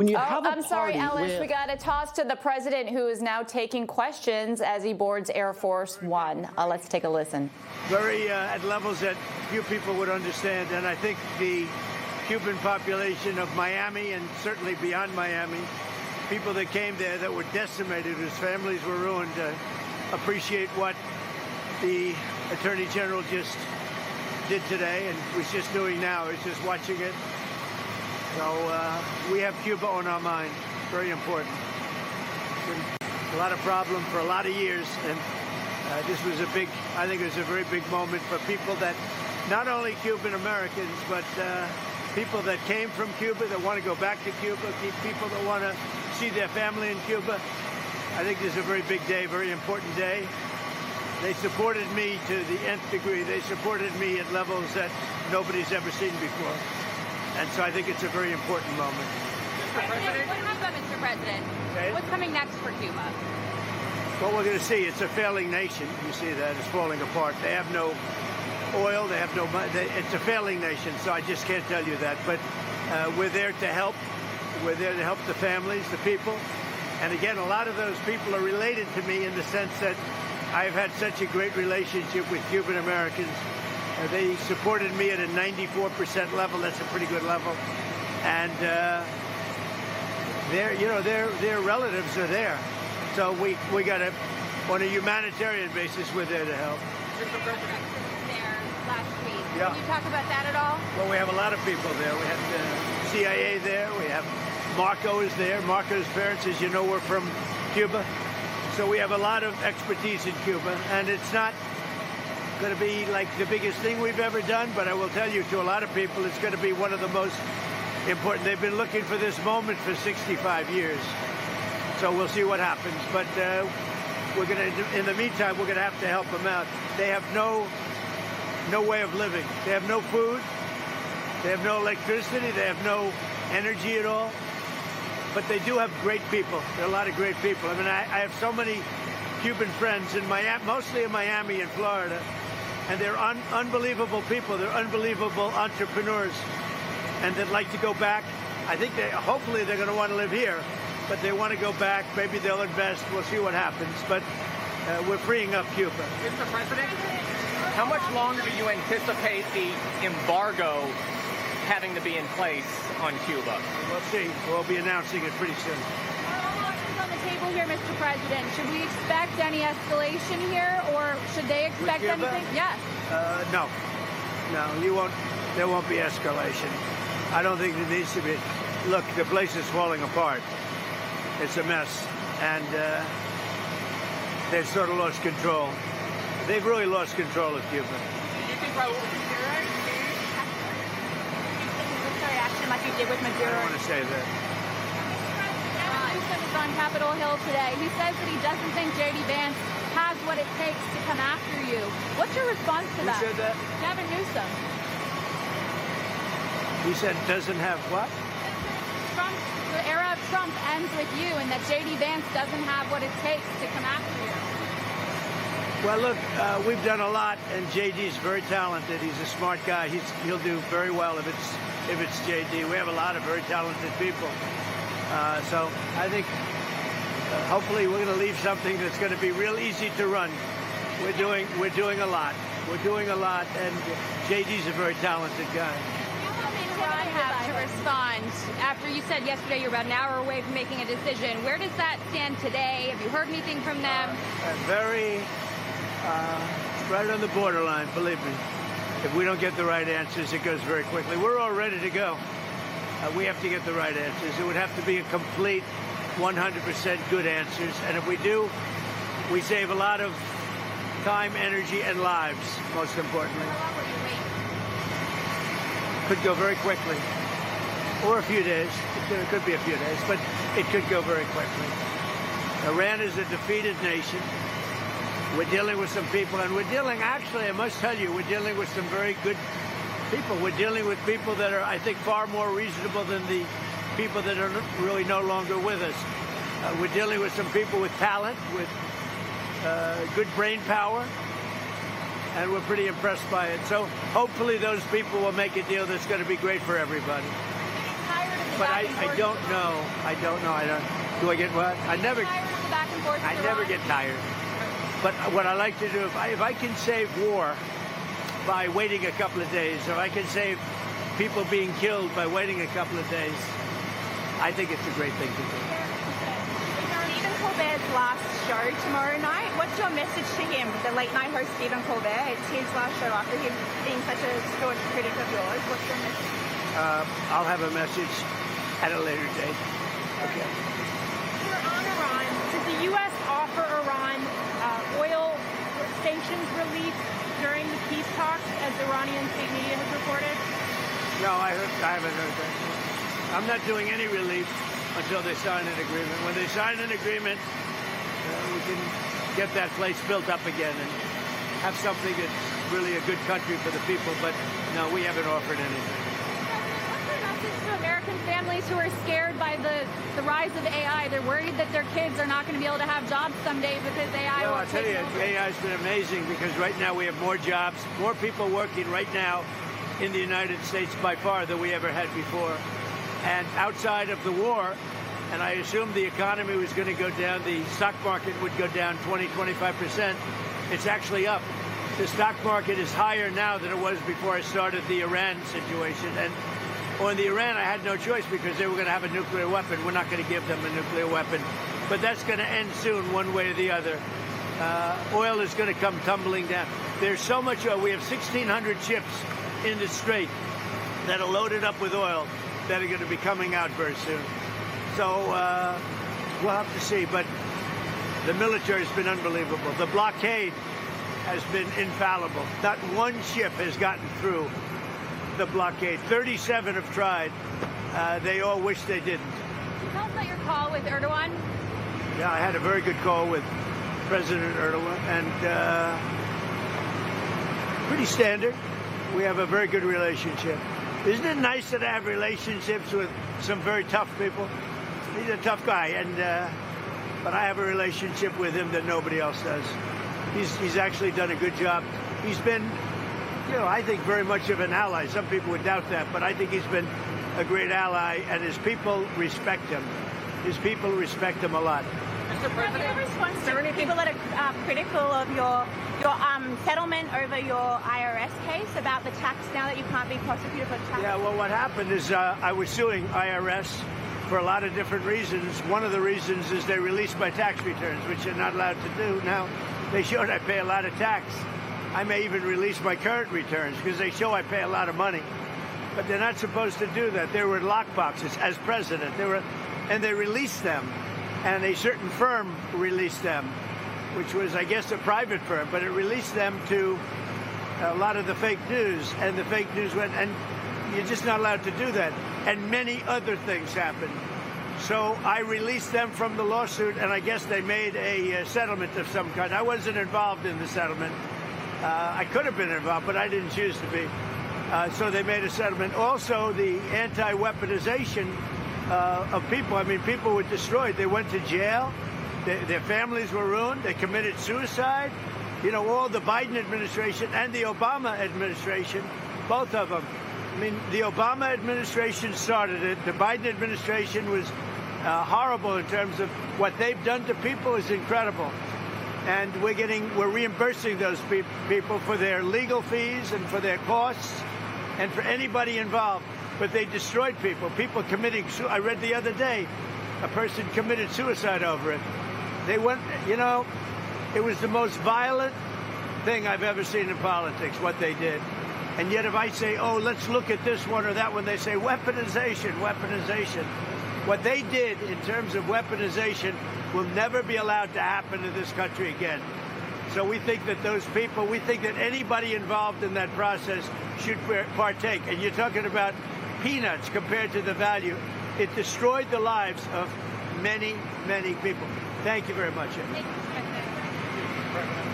When you have a I'm sorry, party Ellis. We got a toss to the president, who is now taking questions as he boards Air Force One. Let's take a listen. Very at levels that few people would understand, and I think the Cuban population of Miami and certainly beyond Miami, people that came there that were decimated, whose families were ruined, appreciate what the Attorney General just did today and was just doing now. Is just watching it. So we have Cuba on our mind. Very important. Been a lot of problem for a lot of years, and this was I think it was a very big moment for people that, not only Cuban-Americans, but people that came from Cuba, that want to go back to Cuba, people that want to see their family in Cuba. I think this is a very big day, very important day. They supported me to the nth degree. They supported me at levels that nobody's ever seen before. And so I think it's a very important moment. Mr. President? Mr. President? Okay. What's coming next for Cuba? Well, we're going to see. It's a failing nation. You see that. It's falling apart. They have no oil. They have no money. It's a failing nation, so I just can't tell you that. But we're there to help. We're there to help the families, the people. And again, a lot of those people are related to me in the sense that I've had such a great relationship with Cuban-Americans. They supported me at a 94% level. That's a pretty good level. And their relatives are there. So we got to, on a humanitarian basis, we're there to help. Mr. President. There last week. Yeah. Can you talk about that at all? Well, we have a lot of people there. We have the CIA there. We have Marco is there. Marco's parents, as you know, were from Cuba. So we have a lot of expertise in Cuba. And it's not going to be like the biggest thing we've ever done, but I will tell you, to a lot of people, it's going to be one of the most important. They've been looking for this moment for 65 years. So we'll see what happens. But we're going to, in the meantime, we're going to have to help them out. They have no way of living. They have no food. They have no electricity. They have no energy at all. But they do have great people. There are a lot of great people. I mean, I have so many Cuban friends in Miami, mostly in Miami and Florida, and they're unbelievable people. They're unbelievable entrepreneurs, and they'd like to go back. I think hopefully they're going to want to live here, but they want to go back. Maybe they'll invest. We'll see what happens. But we're freeing up Cuba. Mr. President, how much longer do you anticipate the embargo having to be in place on Cuba? We'll see. We'll be announcing it pretty soon. On the table here, Mr. President, should we expect any escalation here, or should they expect anything? Yes. No, you won't. There won't be escalation. I don't think there needs to be. Look, the place is falling apart. It's a mess, and they've sort of lost control. They've really lost control of Cuba. Do you think Raul action like you did with Maduro? I don't want to say that. Is on Capitol Hill today. He says that he doesn't think J.D. Vance has what it takes to come after you. What's your response to that? Who said that? Gavin Newsom. He said doesn't have what? The era of Trump ends with you, and that J.D. Vance doesn't have what it takes to come after you. Well, look, we've done a lot, and J.D.'s very talented. He's a smart guy. He'll do very well if it's J.D. We have a lot of very talented people. So I think hopefully we're going to leave something that's going to be real easy to run. We're doing a lot. We're doing a lot, and JD's a very talented guy. I have to respond. After you said yesterday you're about an hour away from making a decision, where does that stand today? Have you heard anything from them? Very right on the borderline, believe me. If we don't get the right answers, it goes very quickly. We're all ready to go. We have to get the right answers. It would have to be a complete 100% good answers. And if we do, we save a lot of time, energy, and lives, most importantly. Could go very quickly. Or a few days. It could be a few days, but it could go very quickly. Iran is a defeated nation. We're dealing with some people, and actually, I must tell you, we're dealing with some very good people. We're dealing with people that are, I think, far more reasonable than the people that are really no longer with us. We're dealing with some people with talent, with good brain power, and we're pretty impressed by it. So hopefully those people will make a deal that's going to be great for everybody. Tired of the But back I and forth? don't know. I don't know. Do I get what? I never. Tired of the back and forth I with never Iran? get tired. But what I like to do, if I can save war by waiting a couple of days, or I can save people being killed by waiting a couple of days, I think it's a great thing to do. Stephen Colbert's last show tomorrow night. What's your message to him, the late night host Stephen Colbert? It's his last show after him being such a staunch critic of yours. What's your message? I'll have a message at a later date. Okay. You're on Iran. Did the U.S. offer Iran oil sanctions relief during the peace talks, as Iranian state media has reported? No, I haven't heard that. I'm not doing any relief until they sign an agreement. When they sign an agreement, we can get that place built up again and have something that's really a good country for the people. But no, we haven't offered anything. What's your message to American families who are scared by the rise of AI? They're worried that their kids are not going to be able to have jobs someday because AI Well, will I'll tell take you, over. AI has been amazing because right now we have more jobs, more people working right now in the United States by far than we ever had before. And outside of the war, and I assumed the economy was going to go down, the stock market would go down 20-25%. It's actually up. The stock market is higher now than it was before I started the Iran situation. And on the Iran, I had no choice because they were going to have a nuclear weapon. We're not going to give them a nuclear weapon. But that's going to end soon, one way or the other. Oil is going to come tumbling down. There's so much oil. We have 1,600 ships in the Strait that are loaded up with oil that are going to be coming out very soon. So we'll have to see. But the military has been unbelievable. The blockade has been infallible. Not one ship has gotten through the blockade. 37 have tried. They all wish they didn't. Can you tell us about your call with Erdogan? Yeah, I had a very good call with President Erdogan, and pretty standard. We have a very good relationship. Isn't it nice that I have relationships with some very tough people? He's a tough guy, and but I have a relationship with him that nobody else does. He's actually done a good job. He's been, I think very much of an ally. Some people would doubt that, but I think he's been a great ally, and his people respect him. His people respect him a lot. Mr. Your President, response is there to anything people that are critical of your settlement over your IRS case about the tax now that you can't be prosecuted for tax? Yeah, well, what happened is I was suing IRS for a lot of different reasons. One of the reasons is they released my tax returns, which they're not allowed to do. Now, they showed I pay a lot of tax. I may even release my current returns because they show I pay a lot of money. But they're not supposed to do that. They were in lockboxes as president. And they released them. And a certain firm released them, which was, I guess, a private firm. But it released them to a lot of the fake news. And the fake news went, and you're just not allowed to do that. And many other things happened. So I released them from the lawsuit, and I guess they made a settlement of some kind. I wasn't involved in the settlement. I could have been involved, but I didn't choose to be. So they made a settlement. Also, the anti-weaponization of people. I mean, people were destroyed. They went to jail. Their families were ruined. They committed suicide. All the Biden administration and the Obama administration, both of them. I mean, the Obama administration started it. The Biden administration was horrible in terms of what they've done to people is incredible. And we're reimbursing those people for their legal fees and for their costs and for anybody involved. But they destroyed people. People committing I read the other day, a person committed suicide over it. They went, it was the most violent thing I've ever seen in politics, what they did. And yet if I say, oh, let's look at this one or that one, they say weaponization, weaponization. What they did in terms of weaponization will never be allowed to happen in this country again. So we think that those people, we think that anybody involved in that process should partake. And you're talking about peanuts compared to the value. It destroyed the lives of many, many people. Thank you very much. Thank you, Mr. President.